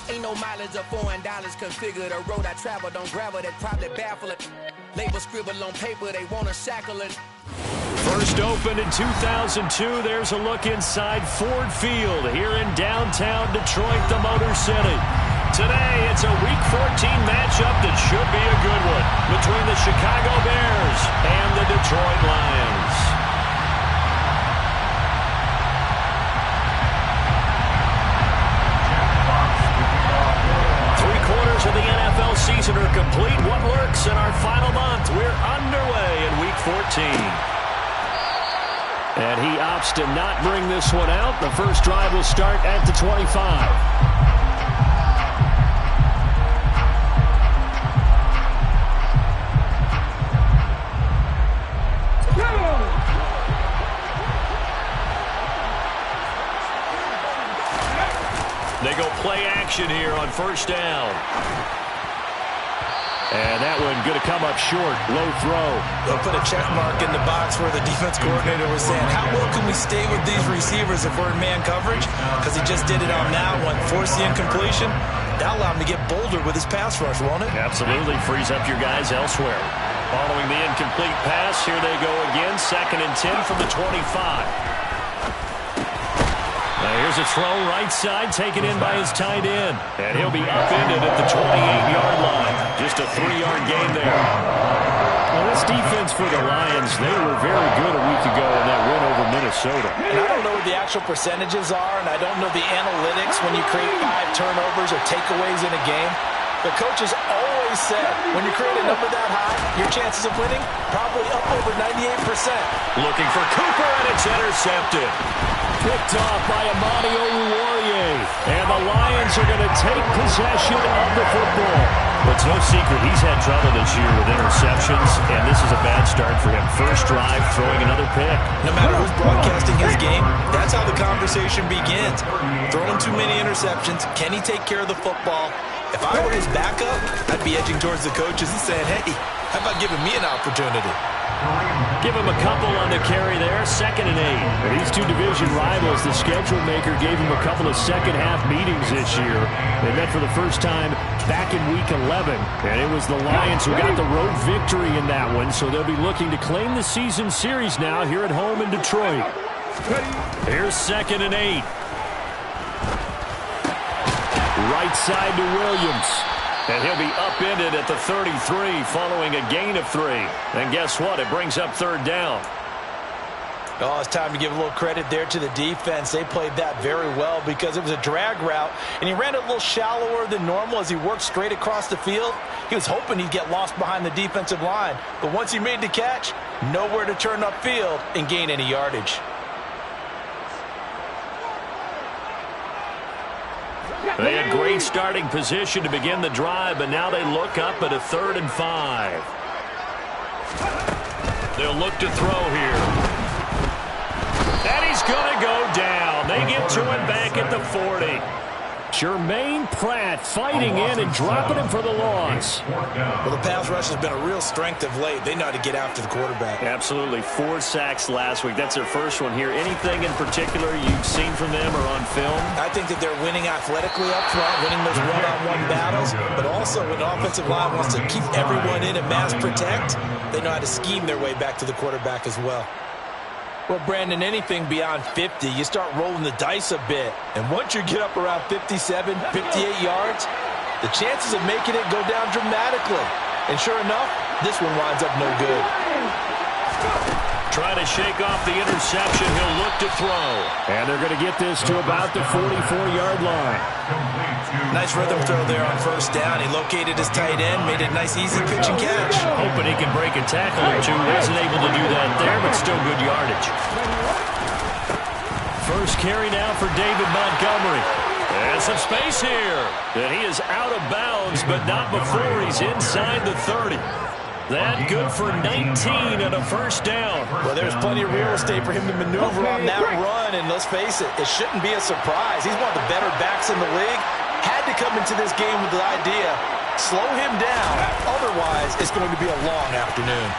Ain't no mileage of $4 configure the road I travel. Don't gravel that probably baffle it. Label scribble on paper, they want to shackle it. First opened in 2002. There's a look inside Ford Field here in downtown Detroit, the Motor City. Today, it's a Week 14 matchup that should be a good one between the Chicago Bears and the Detroit Lions. Three-quarters of the NFL season are complete. What lurks in our final month? We're underway in Week 14. And he opts to not bring this one out. The first drive will start at the 25. They go play action here on first down. And that one going to come up short. Low throw. They'll put a check mark in the box where the defense coordinator was saying, how well can we stay with these receivers if we're in man coverage? Because he just did it on that one. Force the incompletion. That'll allow him to get bolder with his pass rush, won't it? Absolutely. Frees up your guys elsewhere. Following the incomplete pass, here they go again. 2nd and 10 from the 25. Now here's a throw right side, taken in by his tight end. And he'll be upended at the 28-yard line. Just a 3-yard gain there. Well, this defense for the Lions, they were very good a week ago in that win over Minnesota. And I don't know what the actual percentages are, and I don't know the analytics when you create 5 turnovers or takeaways in a game. The coaches always said, when you create a number that high, your chances of winning probably up over 98%. Looking for Cooper, and it's intercepted. Picked off by Amani Oruwariye. And the Lions are going to take possession of the football. But it's no secret he's had trouble this year with interceptions, and this is a bad start for him. First drive, throwing another pick. No matter who's broadcasting his game, that's how the conversation begins. Throwing too many interceptions. Can he take care of the football? If I were his backup, I'd be edging towards the coaches and saying, hey, how about giving me an opportunity? Give him a couple on the carry there. 2nd and 8. These two division rivals, the schedule maker gave him a couple of second-half meetings this year. They met for the first time back in Week 11. And it was the Lions who got the road victory in that one, so they'll be looking to claim the season series now here at home in Detroit. Here's 2nd and 8. Right side to Williams. And he'll be upended at the 33 following a gain of 3. And guess what? It brings up 3rd down. Oh, it's time to give a little credit there to the defense. They played that very well because it was a drag route, and he ran it a little shallower than normal as he worked straight across the field. He was hoping he'd get lost behind the defensive line. But once he made the catch, nowhere to turn upfield and gain any yardage. They had great starting position to begin the drive, but now they look up at a 3rd and 5. They'll look to throw here. And he's going to go down. They get to him back at the 40. Jermaine Pratt fighting in and dropping him for the loss. Well, the pass rush has been a real strength of late. They know how to get after the quarterback. Absolutely. 4 sacks last week. That's their first one here. Anything in particular you've seen from them or on film? I think that they're winning athletically up front, winning those one-on-one battles, but also when the offensive line wants to keep everyone in and mass protect, they know how to scheme their way back to the quarterback as well. Well, Brandon, anything beyond 50, you start rolling the dice a bit. And once you get up around 57, 58 yards, the chances of making it go down dramatically. And sure enough, this one winds up no good. Trying to shake off the interception. He'll look to throw. And they're going to get this to about the 44-yard line. Nice rhythm throw there on first down. He located his tight end, made a nice easy pitch and catch. Hoping he can break a tackle or two. Wasn't able to do that there, but still good yardage. First carry now for David Montgomery. And some space here. And he is out of bounds, but not before he's inside the 30. That good for 19 and a first down. Well, there's plenty of real estate for him to maneuver on that run, and let's face it, it shouldn't be a surprise. He's one of the better backs in the league. Had to come into this game with the idea, slow him down, otherwise it's going to be a long afternoon.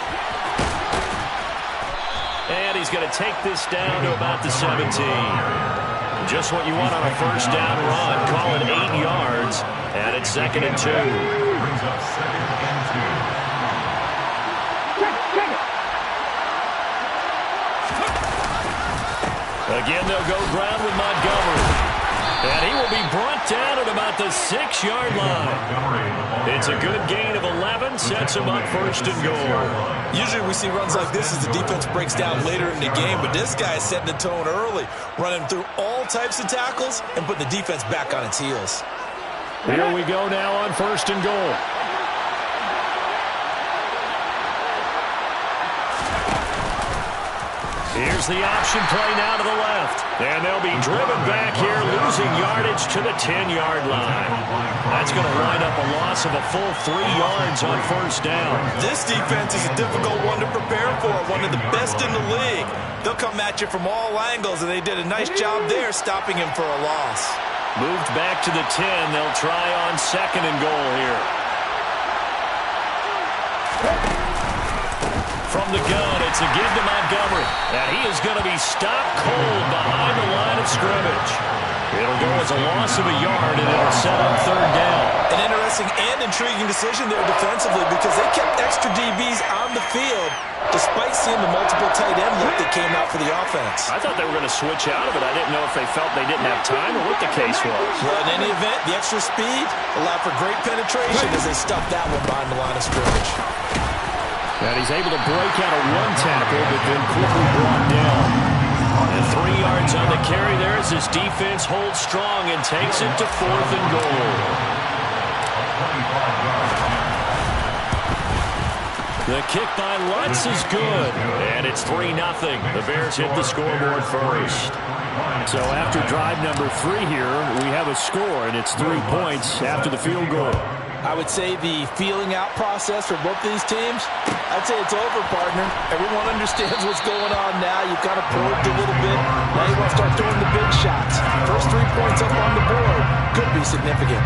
And he's going to take this down to about the 17. Just what you want on a first down run. Call it 8 yards, and it's 2nd and 2. Brings up 2nd and 2. Again, they'll go ground with Montgomery. And he will be brought down at about the 6-yard line. It's a good gain of 11, sets him up 1st and goal. Usually we see runs like this as the defense breaks down later in the game, but this guy is setting the tone early, running through all types of tackles and putting the defense back on its heels. Here we go now on 1st and goal. Here's the option play now to the left. And they'll be driven back here, losing yardage to the 10-yard line. That's going to wind up a loss of a full 3 yards on 1st down. This defense is a difficult one to prepare for, one of the best in the league. They'll come at you from all angles, and they did a nice job there stopping him for a loss. Moved back to the 10. They'll try on 2nd and goal here. From the gun, it's a give to Montgomery. And he is going to be stopped cold behind the line of scrimmage. It'll go as a loss of a yard, and it'll set up 3rd down. An interesting and intriguing decision there defensively because they kept extra DBs on the field despite seeing the multiple tight end look that came out for the offense. I thought they were going to switch out of it. I didn't know if they felt they didn't have time or what the case was. Well, in any event, the extra speed allowed for great penetration as they stuffed that one behind the line of scrimmage. And he's able to break out of 1 tackle, but then quickly brought down. And 3 yards on the carry there as his defense holds strong and takes it to 4th and goal. The kick by Lutz is good. And it's 3-0. The Bears hit the scoreboard first. So after drive number 3 here, we have a score, and it's 3 points after the field goal. I would say the feeling out process for both these teams, I'd say it's over, partner. Everyone understands what's going on now. You kind of probed a little bit. Now you want to start throwing the big shots. First 3 points up on the board could be significant.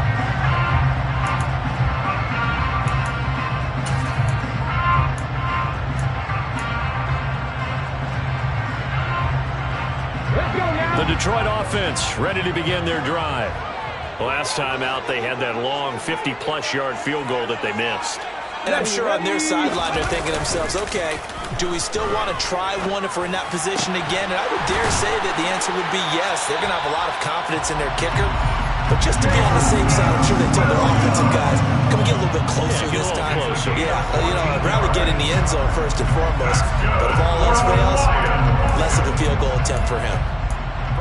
The Detroit offense ready to begin their drive. Last time out, they had that long 50-plus yard field goal that they missed. And I'm sure on their sideline they're thinking to themselves, okay, do we still want to try one if we're in that position again? And I would dare say that the answer would be yes. They're going to have a lot of confidence in their kicker. But just to be on the safe side, I'm sure they told their offensive guys, can we get a little bit closer this time? Yeah, I'd rather get in the end zone first and foremost. But if all else fails, less of a field goal attempt for him.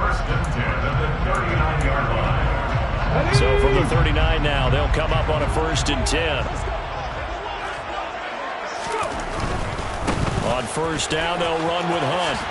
1st and 10 at the 39-yard line. So from the 39 now, they'll come up on a 1st and 10. On 1st down, they'll run with Hunt.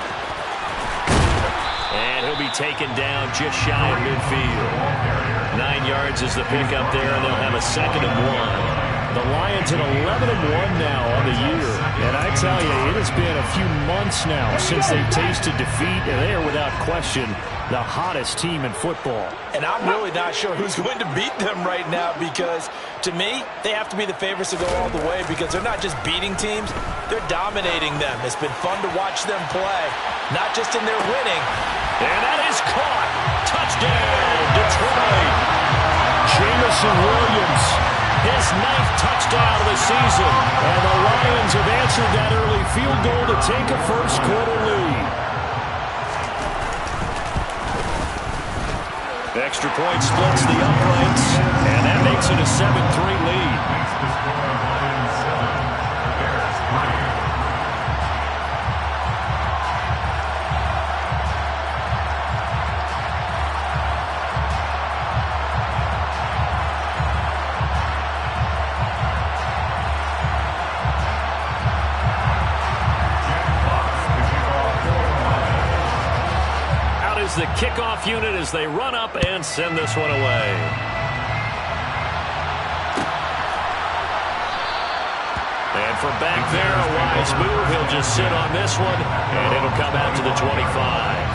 And he'll be taken down just shy of midfield. 9 yards is the pickup there, and they'll have a 2nd and 1. The Lions at 11-1 now on the year. And I tell you, it has been a few months now since they've tasted defeat, and they are without question the hottest team in football. And I'm really not sure who's going to beat them right now because, to me, they have to be the favorites to go all the way because they're not just beating teams, they're dominating them. It's been fun to watch them play, not just in their winning. And that is caught. Touchdown, Detroit. Jameson Williams, his 9th touchdown of the season. And the Lions have answered that early field goal to take a first-quarter lead. Extra point splits the uprights, and that makes it a 7-3 lead. The kickoff unit as they run up and send this one away. And from back there, a wise move. He'll just sit on this one, and it'll come out to the 25.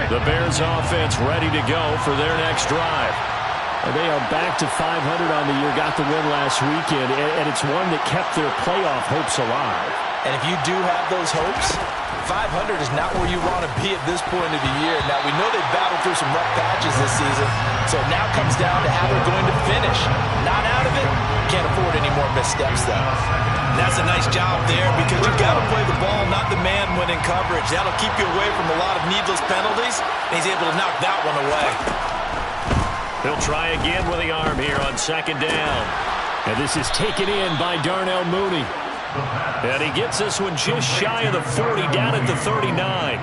The Bears offense ready to go for their next drive. And they are back to 500 on the year, got the win last weekend, and it's one that kept their playoff hopes alive. And if you do have those hopes, 500 is not where you want to be at this point of the year. Now, we know they've battled through some rough patches this season, so it now comes down to how they're going to finish. Not out of it, can't afford any more missteps, though. And that's a nice job there because you've got to play the ball, not the man when in coverage. That'll keep you away from a lot of needless penalties, and he's able to knock that one away. He'll try again with the arm here on second down. And this is taken in by Darnell Mooney. And he gets this one just shy of the 40, down at the 39.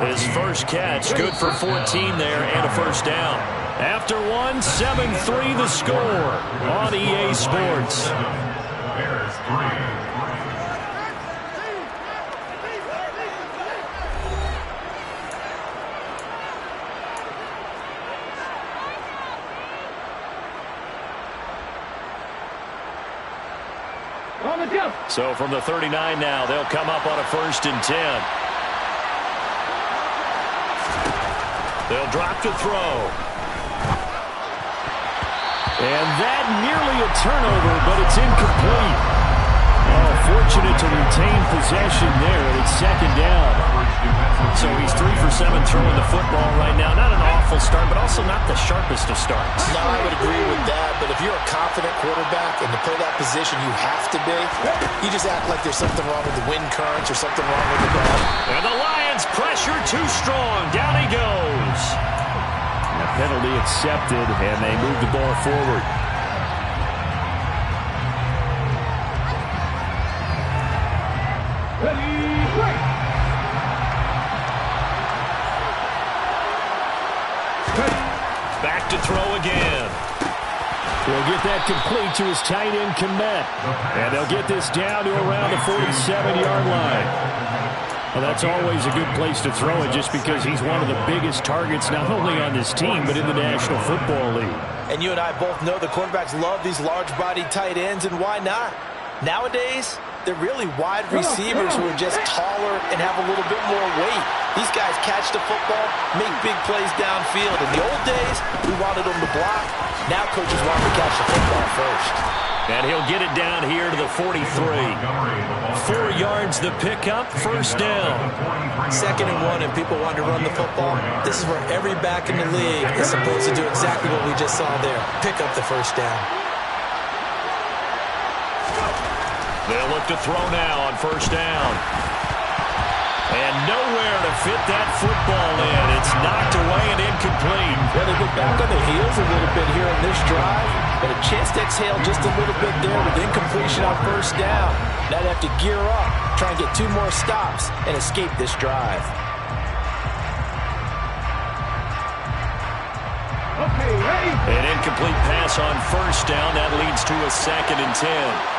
His first catch, good for 14 there and a first down. After one, 7-3 the score on EA Sports. Bears 3. So from the 39 now, they'll come up on a 1st and 10. They'll drop to throw. And that nearly a turnover, but it's incomplete. Oh, fortunate to retain possession there, and it's second down. So he's 3 for 7 throwing the football right now. Not an awful start, but also not the sharpest of starts. No, I would agree with that, but if you're a confident quarterback and to play that position you have to be, you just act like there's something wrong with the wind currents or something wrong with the ball. And the Lions pressure too strong. Down he goes. And a penalty accepted, and they move the ball forward. Back to throw again. He'll get that complete to his tight end, Kmet. And they'll get this down to around the 47-yard line. Well, that's always a good place to throw it just because he's one of the biggest targets not only on this team but in the National Football League. And you and I both know the quarterbacks love these large-bodied tight ends, and why not? Nowadays, they're really wide receivers who are just taller and have a little bit more weight. These guys catch the football, make big plays downfield. In the old days, we wanted them to block. Now coaches want them to catch the football first. And he'll get it down here to the 43. 4 yards the pickup, first down. 2nd and 1, and people want to run the football. This is where every back in the league is supposed to do exactly what we just saw there. Pick up the first down. They'll look to throw now on first down. And nowhere to fit that football in. It's knocked away and incomplete. Well, they get back on their heels a little bit here in this drive, but a chance to exhale just a little bit there with incompletion on first down. Now they have to gear up, try and get 2 more stops, and escape this drive. Okay, ready? An incomplete pass on first down. That leads to a 2nd and 10.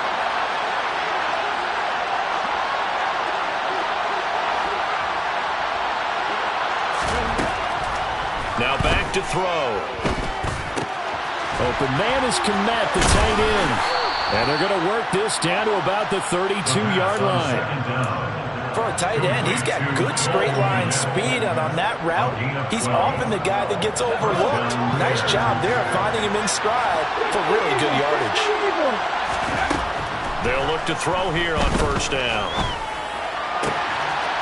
Now back to throw. Open man is Kmet, the tight end. And they're going to work this down to about the 32-yard line. For a tight end, he's got good straight line speed, and on that route, he's often the guy that gets overlooked. Nice job there finding him in stride for really good yardage. They'll look to throw here on first down.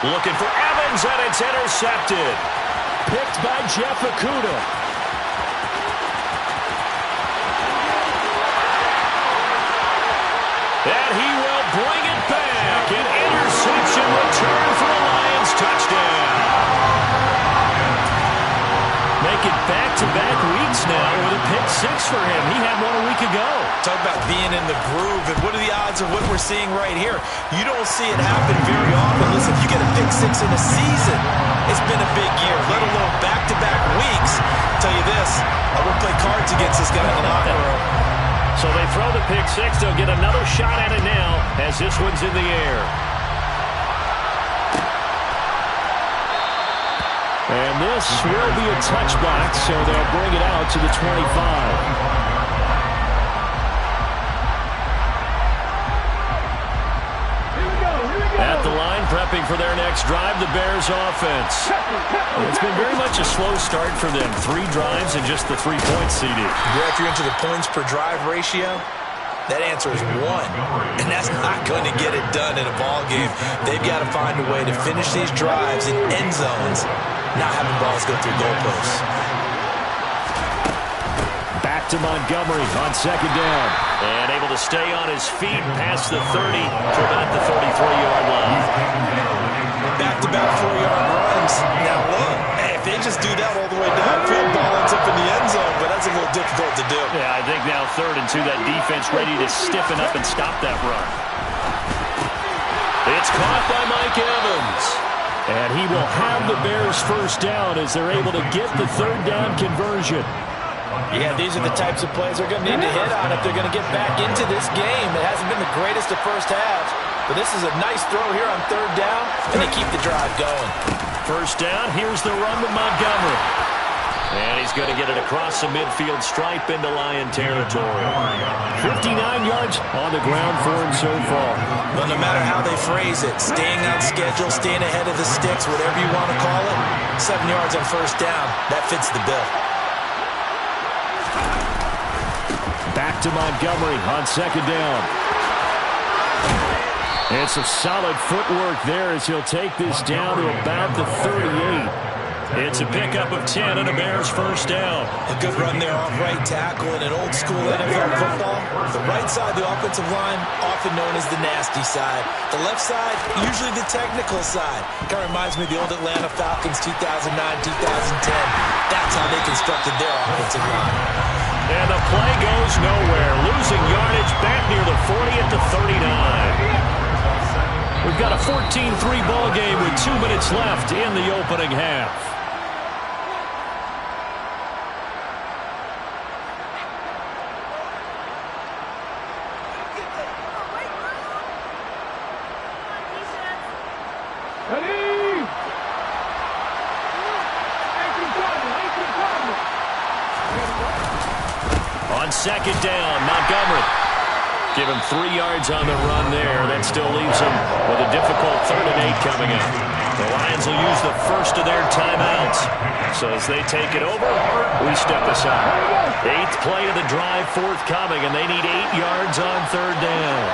Looking for Evans, and it's intercepted. Picked by Jeff Okudah. And he will bring it back. An interception return for the Lions. Touchdown. Making back-to-back weeks now with a pick 6 for him. He had one a week ago. Talk about being in the groove, and what are the odds of what we're seeing right here? You don't see it happen very often. Listen, if you get a pick 6 in a season, it's been a big year, let alone back-to-back weeks. I'll tell you this, I would play cards against this guy in the locker room. So they throw the pick 6. They'll get another shot at it now as this one's in the air. And this will be a touchback, so they'll bring it out to the 25. At the line, prepping for their next next drive, the Bears offense. It's been very much a slow start for them. 3 drives and just the 3 points, CD. Yeah, if you're into the points per drive ratio, that answer is 1. And that's not going to get it done in a ball game. They've got to find a way to finish these drives in end zones, not having balls go through goalposts. Back to Montgomery on second down. And able to stay on his feet past the 30 to about the 33-yard line. Back-to-back 4-yard runs. Now look, if they just do that all the way downfield, ball ends up in the end zone, but that's a little difficult to do. Yeah, I think now 3rd and 2, that defense ready to stiffen up and stop that run. It's caught by Mike Evans. And he will have the Bears first down as they're able to get the 3rd down conversion. Yeah, these are the types of plays they're going to need to hit on if they're going to get back into this game. It hasn't been the greatest of first halves, but this is a nice throw here on 3rd down, and they keep the drive going. First down, here's the run to Montgomery. And he's going to get it across the midfield stripe into Lion territory. 59 yards on the ground for him so far. Well, no matter how they phrase it, staying on schedule, staying ahead of the sticks, whatever you want to call it, 7 yards on first down, that fits the bill. Back to Montgomery on second down. And some solid footwork there as he'll take this down to about the 38. It's a pickup of 10 and a Bears first down. A good run there off right tackle in an old-school NFL football. The right side, the offensive line, often known as the nasty side. The left side, usually the technical side. Kind of reminds me of the old Atlanta Falcons 2009, 2010. That's how they constructed their offensive line. And the play goes nowhere. Losing yardage back near the 40 at the 39. We've got a 14-3 ball game with 2 minutes left in the opening half. On second down, Montgomery. Give him 3 yards on the run there. That still leaves him with a difficult 3rd and 8 coming up. The Lions will use the first of their timeouts. So as they take it over, we step aside. 8th play of the drive forthcoming, and they need 8 yards on 3rd down.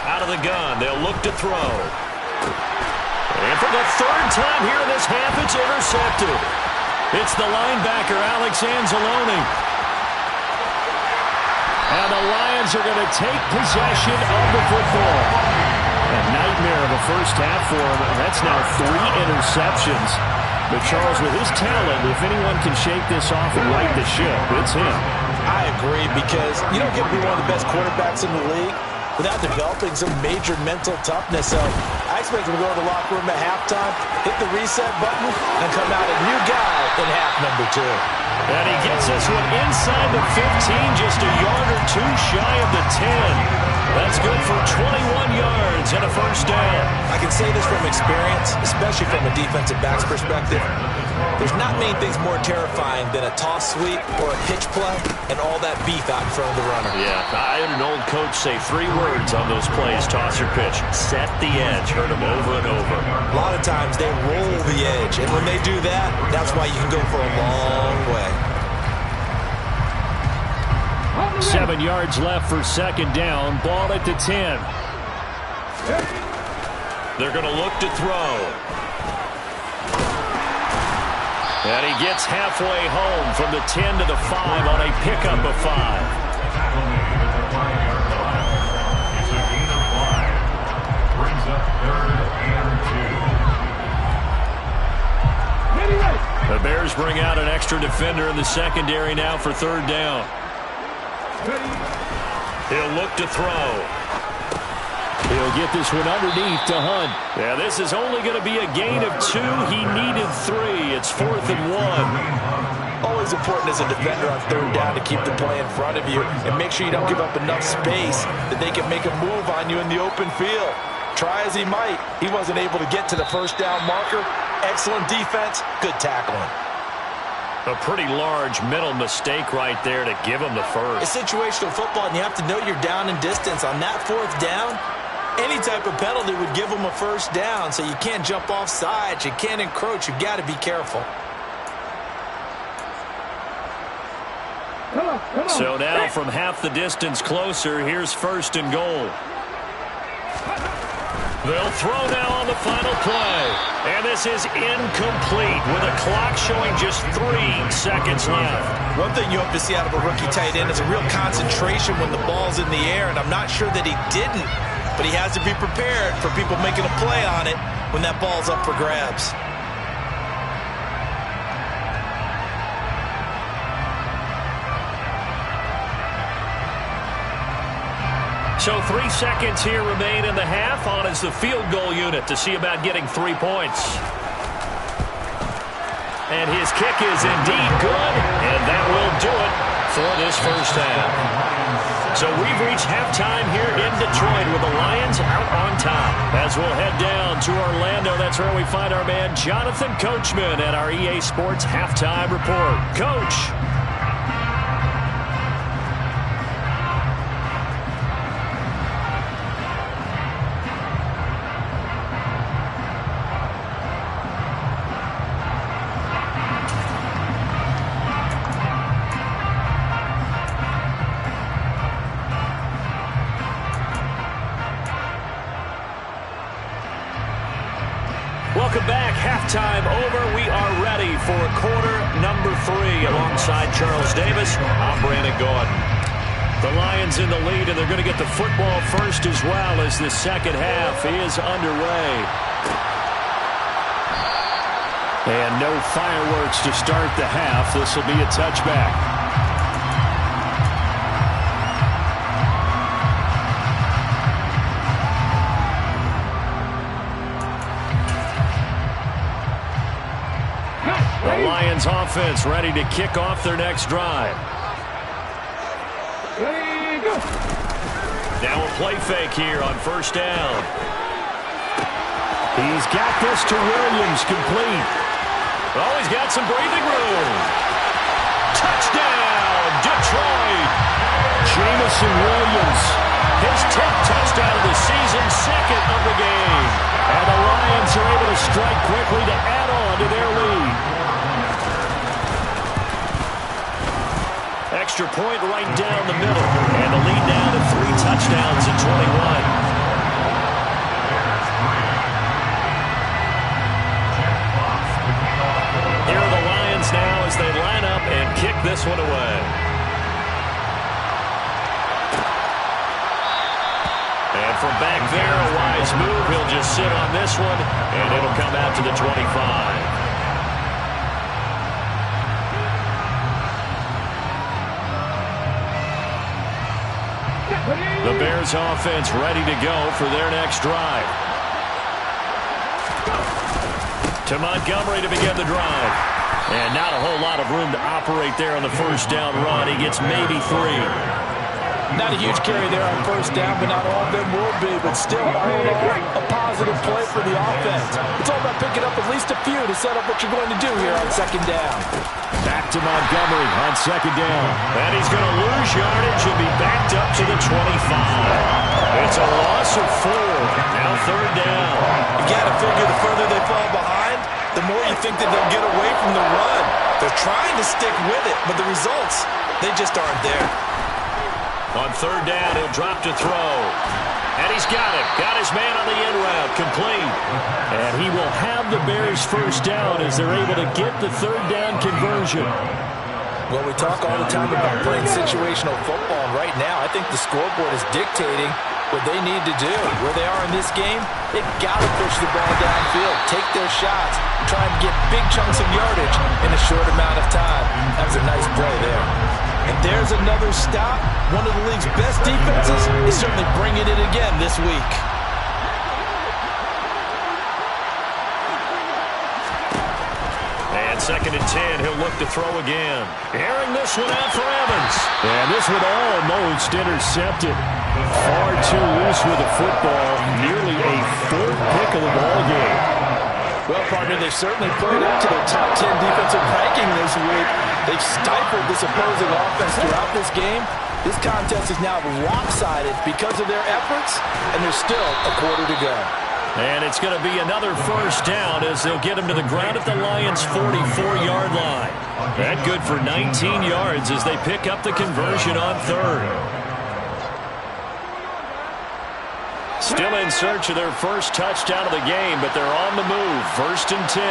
Out of the gun, they'll look to throw. And for the 3rd time here in this half, it's intercepted. It's the linebacker, Alex Anzalone. And the Lions are going to take possession of the football. A nightmare of a first half for him. That's now 3 interceptions. But Charles, with his talent, if anyone can shake this off and right the ship, it's him. I agree, because you don't get to be one of the best quarterbacks in the league without developing some major mental toughness. So I expect him to go to the locker room at halftime, hit the reset button, and come out a new guy in half number 2. And he gets this one inside the 15, just a yard or 2 shy of the 10. That's good for 21 yards and a first down. I can say this from experience, especially from a defensive back's perspective. There's not many things more terrifying than a toss sweep or a pitch play and all that beef out in front of the runner. Yeah, I had an old coach say 3 words on those plays, toss or pitch. Set the edge. Heard him over and over. A lot of times they roll the edge, and when they do that, that's why you can go for a long way. 7 yards left for second down. Ball at the 10. They're going to look to throw. And he gets halfway home from the 10 to the 5 on a pickup of 5. Brings up 3rd and 2. The Bears bring out an extra defender in the secondary now for 3rd down. He'll look to throw. He'll get this one underneath to Hunt. Yeah, this is only going to be a gain of 2. He needed 3. It's 4th and 1. Always important as a defender on 3rd down to keep the play in front of you and make sure you don't give up enough space that they can make a move on you in the open field. Try as he might, he wasn't able to get to the first down marker. Excellent defense, good tackling. A pretty large mental mistake right there to give him the first. It's situational football, and you have to know you're down in distance. On that 4th down, Any type of penalty would give them a first down, so you can't jump off sides, you can't encroach, you've got to be careful. So now from half the distance closer, here's 1st and goal. They'll throw now on the final play. And this is incomplete with a clock showing just 3 seconds left. One thing you hope to see out of a rookie tight end is a real concentration when the ball's in the air, and I'm not sure that he didn't, but he has to be prepared for people making a play on it when that ball's up for grabs. So 3 seconds here remain in the half. On is the field goal unit to see about getting 3 points. And his kick is indeed good, and that will do it for this first half. So we've reached halftime here in Detroit with the Lions out on top. As we'll head down to Orlando, that's where we find our man Jonathan Coachman at our EA Sports Halftime Report. Coach. Welcome back. Halftime over. We are ready for quarter number 3 alongside Charles Davis. I'm Brandon Gaudin. The Lions in the lead, and they're going to get the football first as well as the second half is underway. And no fireworks to start the half. This will be a touchback. The Lions offense ready to kick off their next drive. Now a play fake here on first down. He's got this to Williams, complete. Oh, he's got some breathing room. Touchdown, Detroit. Jameson Williams, his 10th touchdown of the season, 2nd of the game. And the Lions are able to strike quickly to add on to their lead. Extra point right down the middle. And the lead now to 3 touchdowns at 21. Here are the Lions now as they line up and kick this one away. And from back there, a wise move. He'll just sit on this one, and it'll come out to the 25. The Bears offense ready to go for their next drive. To Montgomery to begin the drive. And not a whole lot of room to operate there on the first down run. He gets maybe 3. Not a huge carry there on first down, but not all of them will be. But still, a positive play for the offense. It's all about picking up at least a few to set up what you're going to do here on second down. Back to Montgomery on second down. And he's going to lose yardage and be backed up to the 25. It's a loss of 4. Now third down. You got to figure the further they fall behind, the more you think that they'll get away from the run. They're trying to stick with it, but the results, they just aren't there. On third down, he'll drop to throw. And he's got it. Got his man on the in route. Complete. And he will have the Bears first down as they're able to get the third down conversion. Well, we talk all the time about playing situational football. And right now, I think the scoreboard is dictating what they need to do. Where they are in this game, they've got to push the ball downfield, take their shots, try and get big chunks of yardage in a short amount of time. That was a nice play there. And there's another stop. One of the league's best defenses is certainly bringing it again this week. And 2nd and 10, he'll look to throw again. Airing this one out for Evans. And this one almost intercepted. Far too loose with the football. Nearly a 4th pick of the ball game. Well, partner, they've certainly played up to their top 10 defensive ranking this week. They've stifled this opposing offense throughout this game. This contest is now lopsided because of their efforts, and there's still a quarter to go. And it's going to be another first down as they'll get him to the ground at the Lions' 44-yard line. That good for 19 yards as they pick up the conversion on third. Still in search of their first touchdown of the game, but they're on the move. 1st and 10.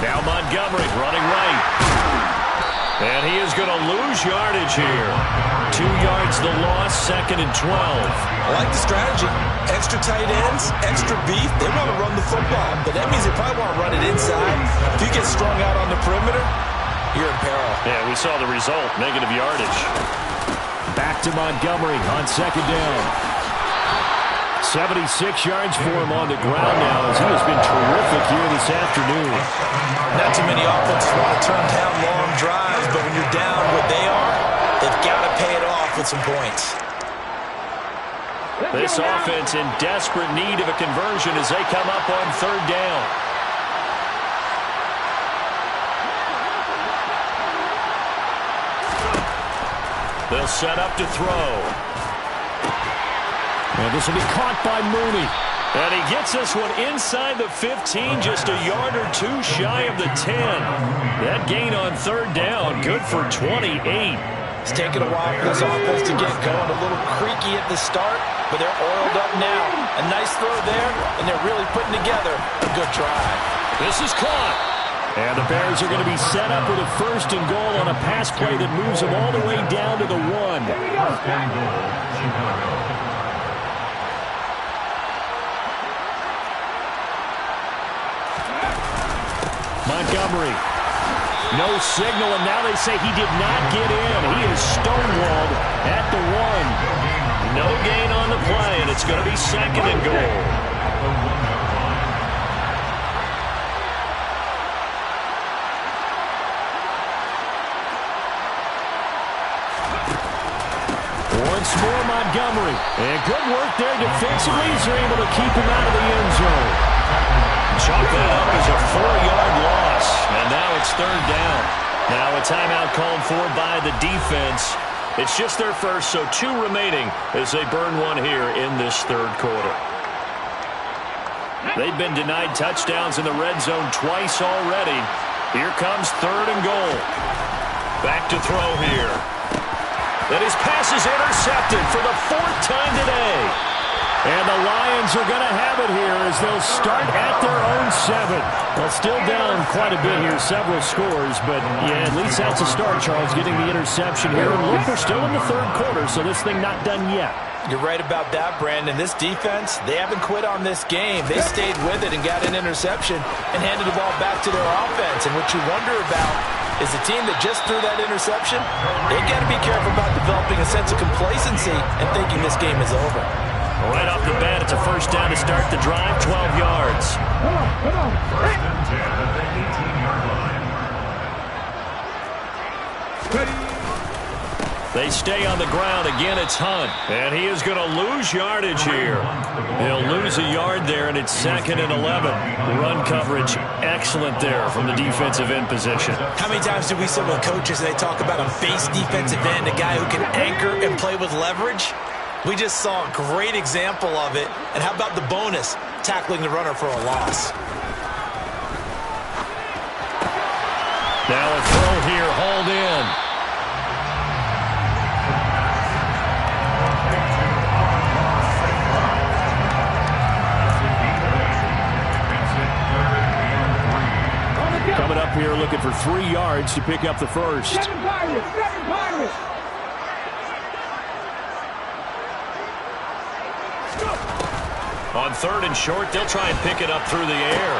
Now Montgomery running right. And he is going to lose yardage here. 2 yards the loss, 2nd and 12. I like the strategy. Extra tight ends, extra beef. They want to run the football, but that means they probably want to run it inside. If you get strung out on the perimeter, you're in peril. Yeah, we saw the result, negative yardage. Back to Montgomery on 2nd down. 76 yards for him on the ground now as he has been terrific here this afternoon. Not too many offenses want to turn down long drives, but when you're down what they are, they've got to pay it off with some points. This offense in desperate need of a conversion as they come up on 3rd down. They'll set up to throw. And this will be caught by Mooney. And he gets this one inside the 15, just a yard or two shy of the 10. That gain on 3rd down, good for 28. It's taken a while for this offense to get going. A little creaky at the start, but they're oiled up now. A nice throw there, and they're really putting together a good drive. This is caught. And the Bears are going to be set up with a 1st and goal on a pass play that moves them all the way down to the 1. Montgomery. No signal, and now they say he did not get in. He is stonewalled at the 1. No gain on the play, and it's going to be 2nd and goal. Once more, Montgomery. And good work there defensively as they're able to keep him out of the end zone. Chalk that up as a 4-yard loss, and now it's 3rd down. Now a timeout called for by the defense. It's just their first, so 2 remaining as they burn one here in this 3rd quarter. They've been denied touchdowns in the red zone twice already. Here comes 3rd and goal. Back to throw here. And his pass is intercepted for the 4th time today. And the Lions are going to have it here as they'll start at their own 7. Well, still down quite a bit here, several scores, but yeah, at least that's a start, Charles, getting the interception here. And look, we're still in the 3rd quarter, so this thing not done yet. You're right about that, Brandon. This defense, they haven't quit on this game. They stayed with it and got an interception and handed the ball back to their offense. And what you wonder about is the team that just threw that interception, they got to be careful about developing a sense of complacency and thinking this game is over. Right off the bat, it's a 1st down to start the drive, 12 yards. Come on. 1st and 10 at the 18-yard line. They stay on the ground. Again, it's Hunt. And he is going to lose yardage here. He'll lose a yard there, and it's 2nd and 11. Run coverage excellent there from the defensive end position. How many times do we sit with coaches and they talk about a base defensive end, a guy who can anchor and play with leverage? We just saw a great example of it. And how about the bonus, tackling the runner for a loss? Now a throw here, hauled in. Coming up here looking for 3 yards to pick up the 1st. On 3rd and short, they'll try and pick it up through the air.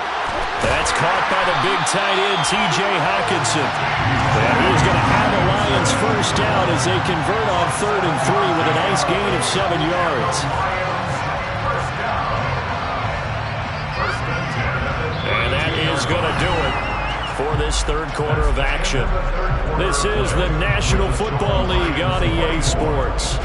That's caught by the big tight end, T.J. Hockenson. And he's going to have the Lions 1st down as they convert on 3rd and 3 with a nice gain of 7 yards. And that is going to do it for this 3rd quarter of action. This is the National Football League on EA Sports.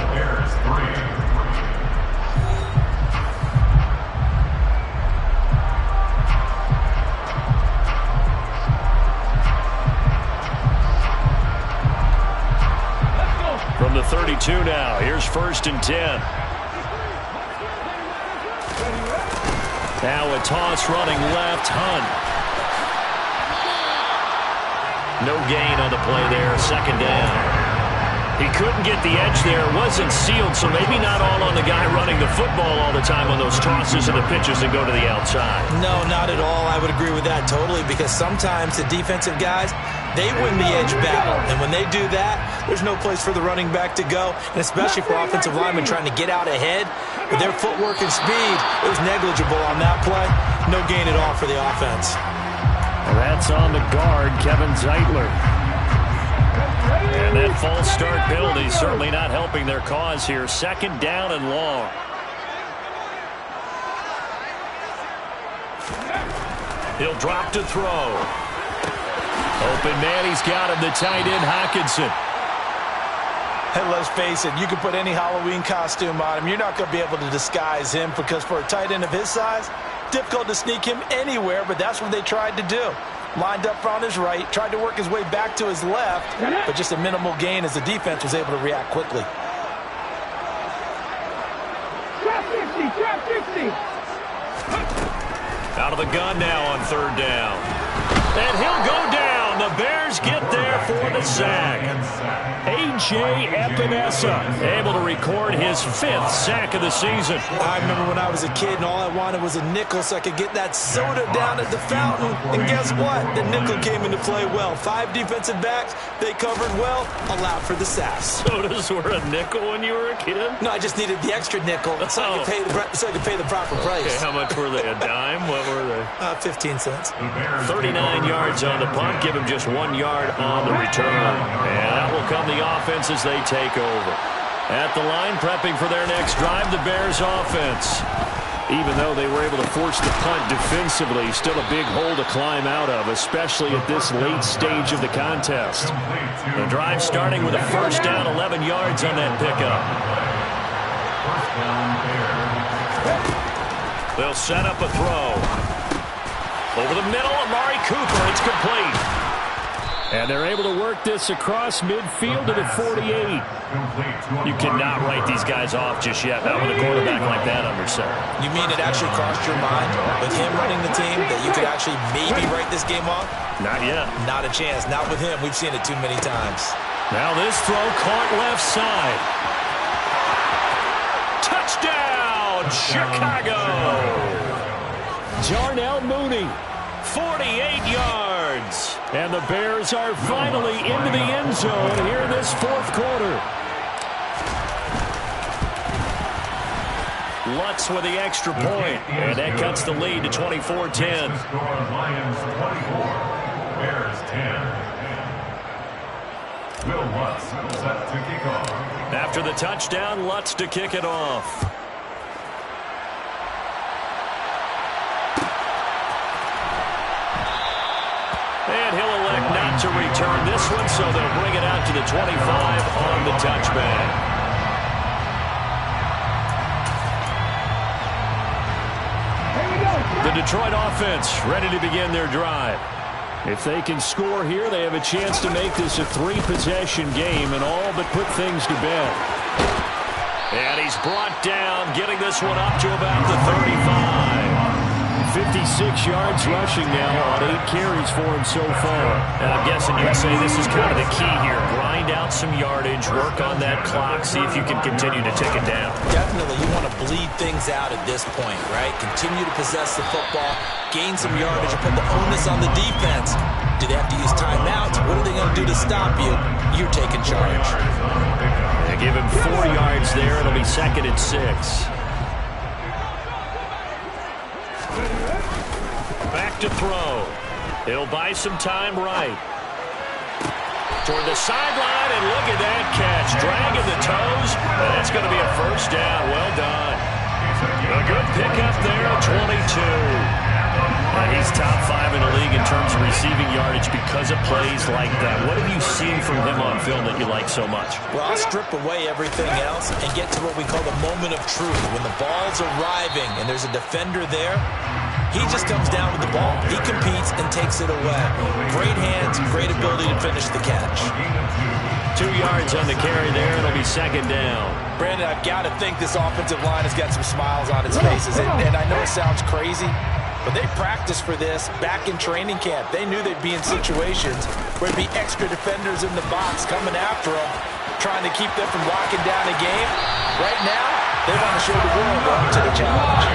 2 now. Here's 1st and 10. Now a toss running left. Hunt. No gain on the play there. 2nd down. He couldn't get the edge there. It wasn't sealed, so maybe not all on the guy running the football all the time on those tosses and the pitches that go to the outside. No, not at all. I would agree with that totally, because sometimes the defensive guys, they win the edge battle. And when they do that, there's no place for the running back to go, and especially for offensive linemen trying to get out ahead. With their footwork and speed, it was negligible on that play. No gain at all for the offense. Well, that's on the guard, Kevin Zeitler. And that false start penalty certainly not helping their cause here. 2nd down and long. He'll drop to throw. Open man, he's got him, the tight end, Hockenson. Hey, let's face it, you can put any Halloween costume on him. You're not going to be able to disguise him, because for a tight end of his size, difficult to sneak him anywhere, but that's what they tried to do. Lined up on his right, tried to work his way back to his left, but just a minimal gain as the defense was able to react quickly. Trap 50! Out of the gun now on 3rd down. And he'll go down. The Bears get there for the sack. A.J. Epinesa able to record his 5th sack of the season. I remember when I was a kid and all I wanted was a nickel so I could get that soda down at the fountain. And guess what? The nickel came into play well. 5 defensive backs, they covered well, allowed for the sack. Sodas were a nickel when you were a kid? No, I just needed the extra nickel so I could pay the proper price. Okay, how much were they? A dime? What were they? 15 cents. 39 yards on the punt. Give him just 1 yard on the return. And that will come the offense as they take over. At the line, prepping for their next drive, the Bears offense. Even though they were able to force the punt defensively, still a big hole to climb out of, especially at this late stage of the contest. The drive starting with a 1st down, 11 yards on that pickup. They'll set up a throw. Over the middle, Amari Cooper. It's complete. And they're able to work this across midfield to the 48. You cannot write these guys off just yet. Not with a quarterback like that under center. You mean it actually crossed your mind with him running the team that you could actually maybe write this game off? Not yet. Not a chance. Not with him. We've seen it too many times. Now this throw caught left side. Touchdown, Chicago. Jarnell Mooney, 48 yards. And the Bears are finally into the end zone here in this 4th quarter. Lutz with the extra point, and that cuts the lead to 24-10. Lions 24, Bears 10. Will Lutz set to kick off. After the touchdown, Lutz to kick it off. And he'll elect not to return this one, so they'll bring it out to the 25 on the touchback. The Detroit offense ready to begin their drive. If they can score here, they have a chance to make this a 3-possession game and all but put things to bed. And he's brought down, getting this one up to about the 35. 56 yards rushing now on 8 carries for him so far. And I'm guessing you'd say this is kind of the key here. Grind out some yardage, work on that clock, see if you can continue to tick it down. Definitely. You want to bleed things out at this point, right? Continue to possess the football, gain some yardage, and put the onus on the defense. Do they have to use timeouts? What are they going to do to stop you? You're taking charge. They give him 4 yards there. It'll be 2nd and 6. Back to throw. He'll buy some time right. Toward the sideline, and look at that catch. Dragging the toes, and that's going to be a 1st down. Well done. A good pickup there, 22. And he's top 5 in the league in terms of receiving yardage because of plays like that. What have you seen from him on film that you like so much? Well, I'll strip away everything else and get to what we call the moment of truth. When the ball's arriving and there's a defender there, He just comes down with the ball. He competes and takes it away. Great hands, great ability to finish the catch. 2 yards on the carry there. It'll be second down. Brandon, I've got to think this offensive line has got some smiles on its faces. And I know it sounds crazy, but they practiced for this back in training camp. They knew they'd be in situations where there'd be extra defenders in the box coming after them, trying to keep them from locking down a game. Right now, they want to show the world they're up to the challenge.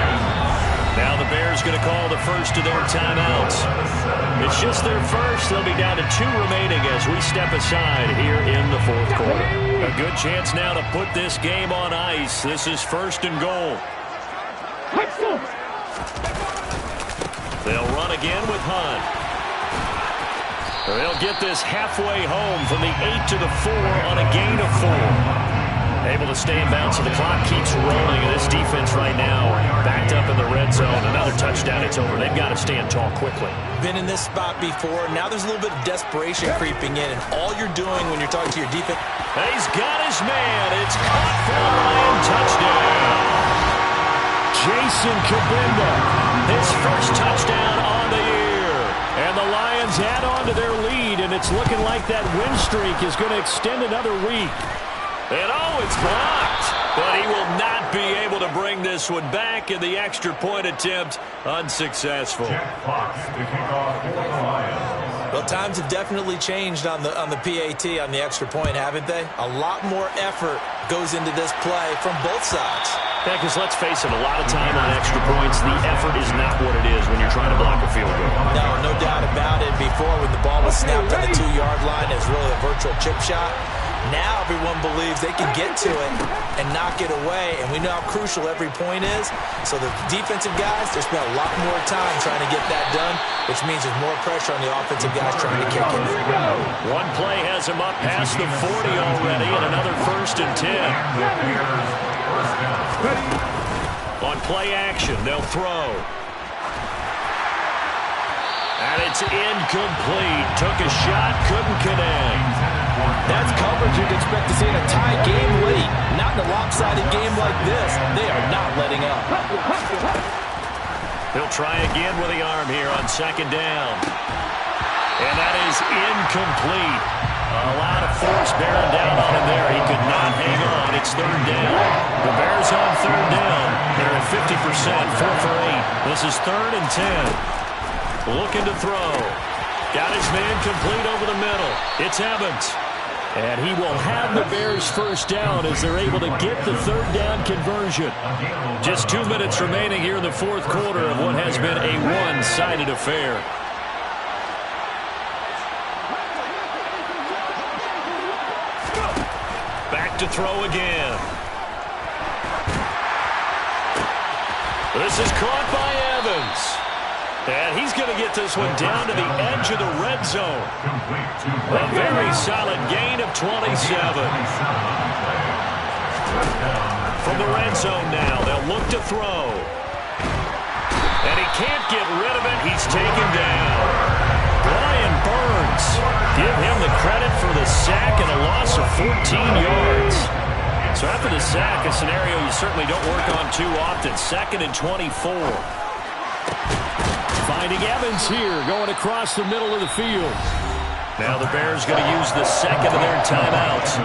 Now the Bears going to call the first of their timeouts. It's just their first. They'll be down to 2 remaining as we step aside here in the fourth quarter. A good chance now to put this game on ice. This is first and goal. They'll run again with Hunt. They'll get this halfway home from the 8 to the 4 on a gain of 4. Able to stay in bounds, so the clock keeps rolling. And this defense right now backed up in the red zone. Another touchdown, it's over. They've got to stand tall quickly. Been in this spot before. Now there's a little bit of desperation creeping in. And all you're doing when you're talking to your defense. He's got his man. It's caught for a Lion touchdown. Jason Kabinda, his first touchdown on the year. And the Lions add on to their lead, and it's looking like that win streak is going to extend another week. And it's blocked. But he will not be able to bring this one back, and the extra point attempt unsuccessful. Well, times have definitely changed on the PAT, on the extra point, haven't they? A lot more effort goes into this play from both sides. Yeah, because let's face it, a lot of time on extra points, the effort is not what it is when you're trying to block a field goal. No doubt about it. Before, when the ball was snapped on the 2-yard line, it was really a virtual chip shot. Now everyone believes they can get to it and knock it away, and we know how crucial every point is. So the defensive guys, they spent a lot more time trying to get that done, which means there's more pressure on the offensive guys trying to kick it. One play has him up past the 40 already, and another first and 10. On play action, they'll throw. And it's incomplete. Took a shot, couldn't connect. That's coverage you'd expect to see in a tie game late. Not in a lopsided game like this. They are not letting up. He'll try again with the arm here on second down. And that is incomplete. A lot of force bearing down on him there. He could not hang on. It's third down. The Bears on third down. They're at 50%, 4 for 8. This is third and 10. Looking to throw. Got his man complete over the middle. It's Evans. And he will have the Bears first down as they're able to get the third down conversion. Just 2 minutes remaining here in the fourth quarter of what has been a one-sided affair. Back to throw again. This is caught by Evans. And he's going to get this one down to the edge of the red zone. A very solid gain of 27. From the red zone now, they'll look to throw. And he can't get rid of it. He's taken down. Brian Burns. Give him the credit for the sack and a loss of 14 yards. So after the sack, a scenario you certainly don't work on too often. 2nd and 24. Finding Evans here, going across the middle of the field. Now the Bears going to use the second of their timeouts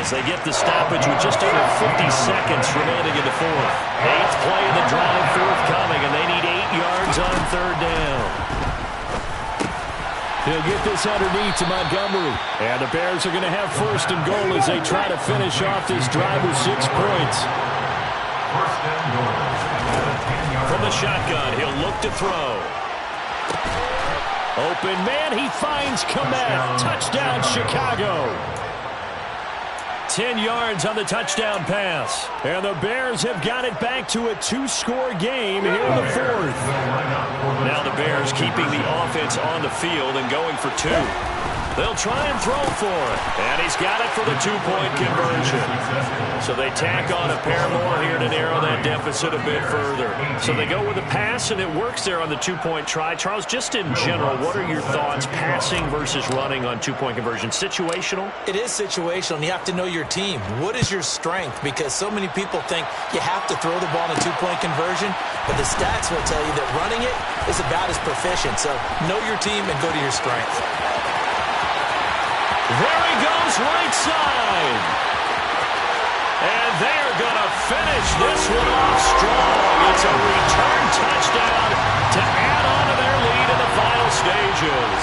as they get the stoppage with just under 50 seconds remaining in the fourth. 8th play of the drive forthcoming, and they need 8 yards on third down. He'll get this underneath to Montgomery. And the Bears are going to have first and goal as they try to finish off this drive with 6 points. First and goal. From the shotgun, he'll look to throw. Open man, he finds Kmet. Touchdown, Chicago. 10 yards on the touchdown pass. And the Bears have got it back to a 2-score game here in the fourth. Now the Bears keeping the offense on the field and going for 2. They'll try and throw for it. And he's got it for the two-point conversion. So they tack on a pair more here to narrow that deficit a bit further. So they go with a pass, and it works there on the two-point try. Charles, just in general, what are your thoughts passing versus running on two-point conversion? Situational? It is situational, and you have to know your team. What is your strength? Because so many people think you have to throw the ball in a two-point conversion, but the stats will tell you that running it is about as proficient. So know your team and go to your strength. There he goes, right side. And they're going to finish this one off strong. It's a return touchdown to add on to their lead in the final stages.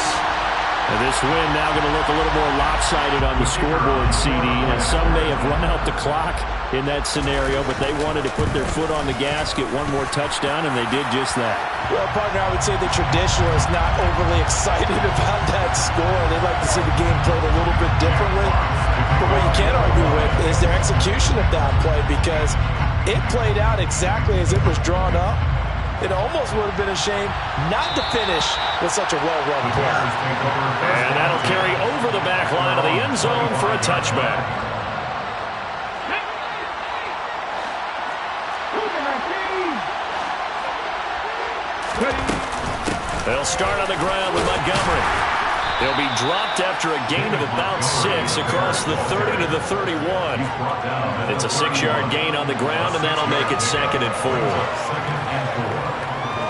And this win now going to look a little more lopsided on the scoreboard, CD. And some may have run out the clock in that scenario, but they wanted to put their foot on the gas, get one more touchdown, and they did just that. Well, partner, I would say the traditionalists not overly excited about that score. They'd like to see the game played a little bit differently. But what you can't argue with is their execution of that play, because it played out exactly as it was drawn up. It almost would have been a shame not to finish with such a well-run play. And that'll carry over the back line of the end zone for a touchback. They'll start on the ground with Montgomery. They'll be dropped after a gain of about 6 across the 30 to the 31. It's a 6-yard gain on the ground, and that'll make it 2nd and 4.